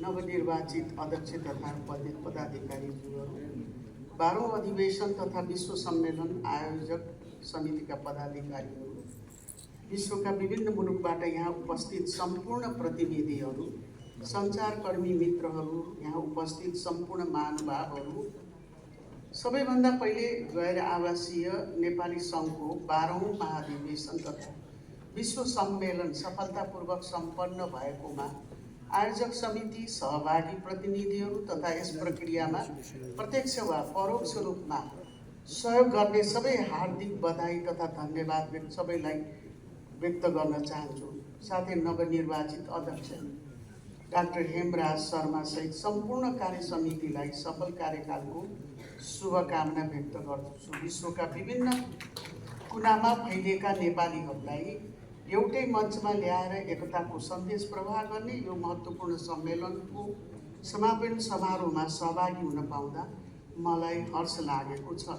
नवनिर्वाचित अध्यक्ष तथा पदाधिकारीज्यूहरू, 12औं अधिवेशन तथा विश्व सम्मेलन आयोजक समितिका पदाधिकारीहरू, विश्वका विभिन्न मुलुकबाट यहाँ उपस्थित सम्पूर्ण प्रतिनिधिहरू, सञ्चारकर्मी मित्रहरू, यहाँ उपस्थित सम्पूर्ण महानुभावहरू, सबैभन्दा पहिले गैर आवासीय नेपाली सङ्घको 12औं महाधिवेशन तथा विश्व सम्मेलन सफलतापूर्वक सम्पन्न भएकोमा आयोजक समिति, सहभागी प्रतिनिधिहरू तथा यस प्रक्रियामा प्रत्यक्ष वा परोक्ष रूपमा सहयोग गर्ने सबै हार्दिक बधाई तथा धन्यवाद सबैलाई व्यक्त गर्न चाहन्छु। साथै नवनिर्वाचित अध्यक्ष डाक्टर हेमराज शर्मा सहित सम्पूर्ण कार्य समितिलाई सफल कार्यकालको शुभकामना व्यक्त गर्दछु। विश्वका विभिन्न कुनामा फैलिएका नेपालीहरूलाई एउटै मञ्चमा ल्याएर एकताको सन्देश प्रवाह गर्ने यो महत्त्वपूर्ण सम्मेलनको समापन समारोहमा सहभागी हुन पाउँदा मलाई हर्ष लागेको छ।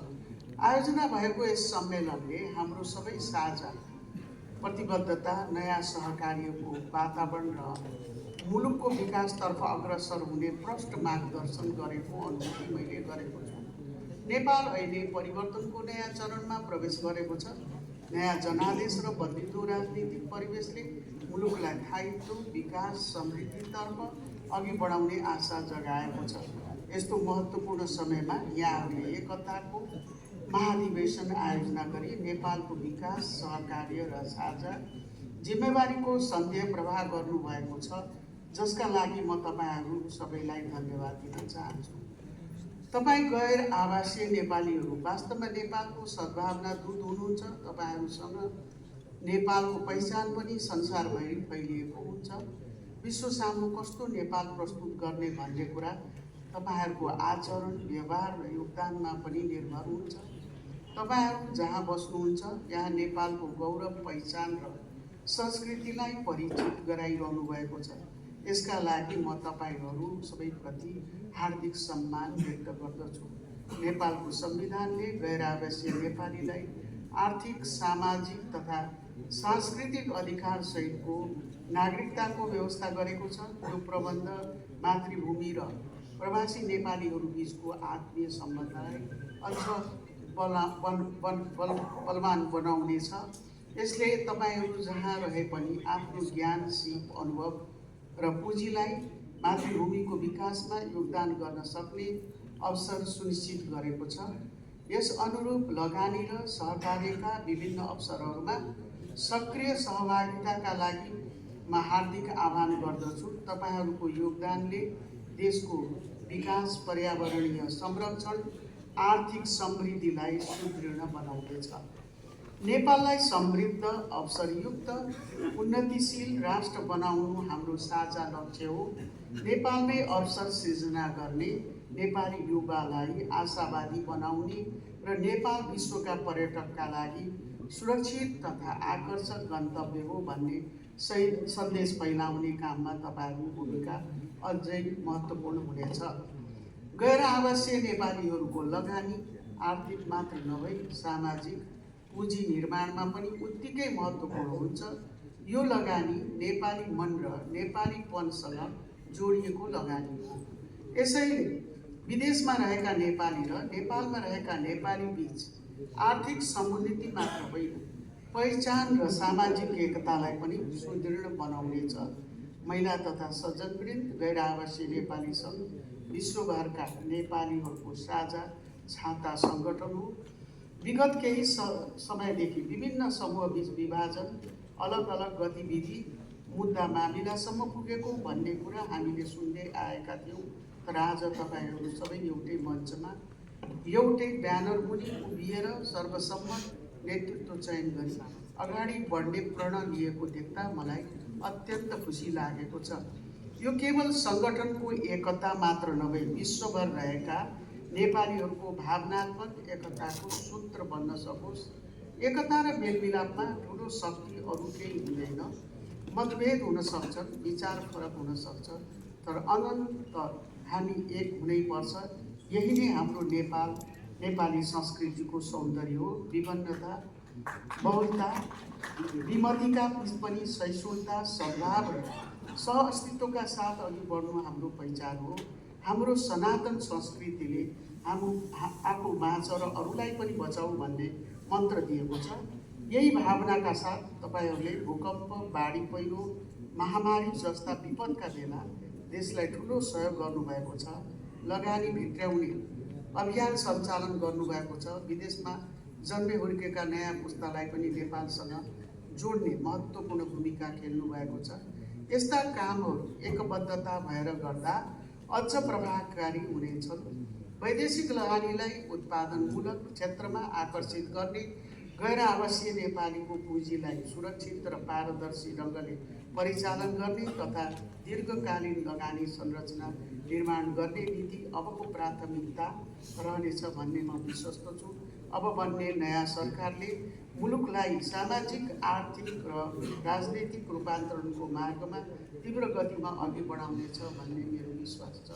आयोजना भएको यस सम्मेलनले हाम्रो सबै साझा प्रतिबद्धता, नयाँ सहकार्यको वातावरण र मुलुकको विकासतर्फ अग्रसर हुने प्रष्ट मार्गदर्शन गरेको अनुभूति मैले गरेको छु। नेपाल अहिले परिवर्तनको नयाँ चरणमा प्रवेश गरेको छ। नयाँ जनादेश र बदलिँदो राजनीतिक परिवेशले मुलुकलाई स्थायित्व, विकास, समृद्धितर्फ अघि बढाउने आशा जगाएको छ। यस्तो महत्त्वपूर्ण समयमा यहाँहरूले एकताको महाधिवेशन आयोजना गरी नेपालको विकास, सहकार्य र साझा जिम्मेवारीको सन्देश प्रवाह गर्नुभएको छ, जसका लागि म तपाईहरू सबैलाई धन्यवाद दिन चाहन्छु। तपाईँ गैर आवासीय नेपालीहरू वास्तवमा नेपालको सद्भावना दूत हुनुहुन्छ। तपाईहरूसँग नेपालको पहिचान पनि संसारभरि फैलिएको हुन्छ। विश्व सामु कस्तो नेपाल प्रस्तुत गर्ने भन्ने कुरा तपाईहरूको आचरण, व्यवहार र योगदानमा पनि निर्भर हुन्छ। तपाईहरू जहाँ बस्नुहुन्छ यहाँ नेपालको गौरव, पहिचान र संस्कृतिलाई परिचित गराइरहनु भएको छ। यसका लागि म तपाईहरू सबैप्रति हार्दिक सम्मान व्यक्त गर्दछु। नेपालको संविधानले गैर आवासीय नेपालीलाई आर्थिक, सामाजिक तथा सांस्कृतिक अधिकार सहितको नागरिकताको व्यवस्था गरेको छ। यो प्रबन्ध मातृभूमि र प्रवासी नेपालीहरू बीचको आत्मीय सम्बन्धलाई अझ बलवान बनाउनेछ। यसले तपाईहरू जहाँ रहे पनि आफ्नो ज्ञान, सिप, अनुभव र पुँजीलाई मातृभूमिको विकासमा योगदान गर्न सक्ने अवसर सुनिश्चित गरेको छ। यस अनुरूप लगानी र सहकार्यका विभिन्न अवसरहरूमा सक्रिय सहभागिताका लागि म हार्दिक आह्वान गर्दछु। तपाईहरूको योगदानले देशको विकास, पर्यावरणीय संरक्षण, आर्थिक समृद्धिलाई सुदृढ बनाउँदछ। नेपाललाई समृद्ध, अवसरयुक्त, उन्नतिशील राष्ट्र बनाउनु हाम्रो साझा लक्ष्य हो। नेपालमै अवसर सृजना गर्ने, नेपाली युवालाई आशावादी बनाउने र नेपाल विश्वका पर्यटकका लागि सुरक्षित तथा आकर्षक गन्तव्य हो भन्ने सही सन्देश फैलाउने काममा तपाईहरूको भूमिका अझै महत्त्वपूर्ण हुनेछ। गैर आवासीय नेपालीहरूको लगानी आर्थिक मात्र नभई सामाजिक पुँजी निर्माणमा पनि उत्तिकै महत्त्वपूर्ण हुन्छ। यो लगानी नेपाली मन र नेपालीपनसँग जोडिएको लगानी हो। यसैले विदेशमा रहेका नेपाली र नेपालमा रहेका नेपाली बीच आर्थिक समुन्नति मात्र होइन, पहिचान र सामाजिक एकतालाई पनि सुदृढ बनाउनेछ। महिला तथा सज्जनवृन्द गैर आवासीय नेपाली सङ्घ विश्वभरका नेपालीहरूको साझा छाता सङ्गठन हो। विगत केही समयदेखि विभिन्न समूह बीच विभाजन, अलग अलग गतिविधि, मुद्दा मामिलासम्म पुगेको भन्ने कुरा हामीले सुन्दै आएका थियौँ। तर आज तपाईहरू सबै एउटै मञ्चमा, एउटै ब्यानर मुनि उभिएर सर्वसम्मत नेतृत्व चयन गरी अगाडि बढ्ने प्रण लिएको देख्दा मलाई अत्यन्त खुसी लागेको छ। यो केवल सङ्गठनको एकता मात्र नभई विश्वभर रहेका नेपालीहरूको भावनात्मक एकताको सूत्र बन्न सकोस्। एकता र मेलमिलापमा ठुलो शक्ति अरू केही हुँदैन। मतभेद हुन सक्छन्, विचार फरक हुन सक्छ, तर अनन्त हामी एक हुनै पर्छ। यही नै हाम्रो नेपाली संस्कृतिको सौन्दर्य हो। विभिन्नता, बहुलता, विमतिका पनि सहिष्णुता, सद्भाव र सहअस्तित्वका साथ अघि बढ्नु हाम्रो पहिचान हो। हाम्रो सनातन संस्कृतिले आफू बाँच र अरूलाई पनि बचाऊ भन्ने मन्त्र दिएको छ। यही भावनाका साथ तपाईँहरूले भूकम्प, बाढी पहिरो, महामारी जस्ता विपदका बेला देशलाई ठुलो सहयोग गर्नुभएको छ। लगानी भित्र्याउने अभियान सञ्चालन गर्नुभएको छ। विदेशमा जन्मे हुर्केका नयाँ पुस्तालाई पनि नेपालसँग जोड्ने महत्त्वपूर्ण भूमिका खेल्नु भएको छ। यस्ता कामहरू एकबद्धता भएर गर्दा अझ प्रभावकारी हुनेछन्। वैदेशिक लगानीलाई उत्पादनमूलक क्षेत्रमा आकर्षित गर्ने, गैर आवासीय नेपालीको पुँजीलाई सुरक्षित र पारदर्शी ढङ्गले परिचालन गर्ने तथा दीर्घकालीन लगानी संरचना निर्माण गर्ने नीति अबको प्राथमिकता रहनेछ भन्ने म विश्वस्त छु। अब बन्ने नयाँ सरकारले मुलुकलाई सामाजिक, आर्थिक र राजनैतिक रूपान्तरणको मार्गमा तीव्र गतिमा अघि बढाउनेछ भन्ने मेरो विश्वास छ।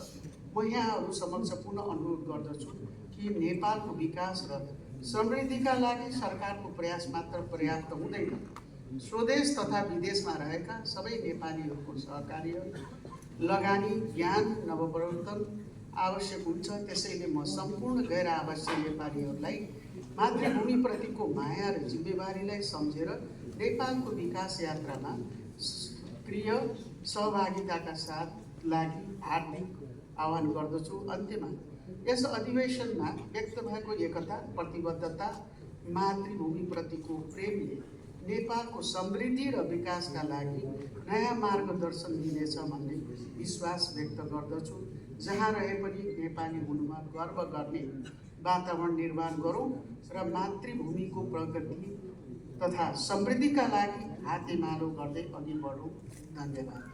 म यहाँहरू समक्ष पुनः अनुरोध गर्दछु कि नेपालको विकास र समृद्धिका लागि सरकारको प्रयास मात्र पर्याप्त हुँदैन। स्वदेश तथा विदेशमा रहेका सबै नेपालीहरूको सहकार्य, लगानी, ज्ञान, नवप्रवर्तन आवश्यक हुन्छ। त्यसैले म सम्पूर्ण गैर आवासीय नेपालीहरूलाई मातृभूमिप्रतिको माया र जिम्मेवारीलाई सम्झेर नेपालको विकास यात्रामा सक्रिय सहभागिताका साथ लागि हार्दिक आह्वान गर्दछु। अन्त्यमा यस अधिवेशनमा व्यक्त भएको एकता, प्रतिबद्धता, मातृभूमिप्रतिको प्रेमले नेपालको समृद्धि र विकासका लागि नयाँ मार्गदर्शन दिनेछ भन्ने विश्वास व्यक्त गर्दछु। जहाँ रहे पनि नेपाली हुनुमा गर्व गर्ने वातावरण निर्माण गरौँ र मातृभूमिको प्रगति तथा समृद्धिका लागि हातेमालो गर्दै अघि बढौँ। धन्यवाद।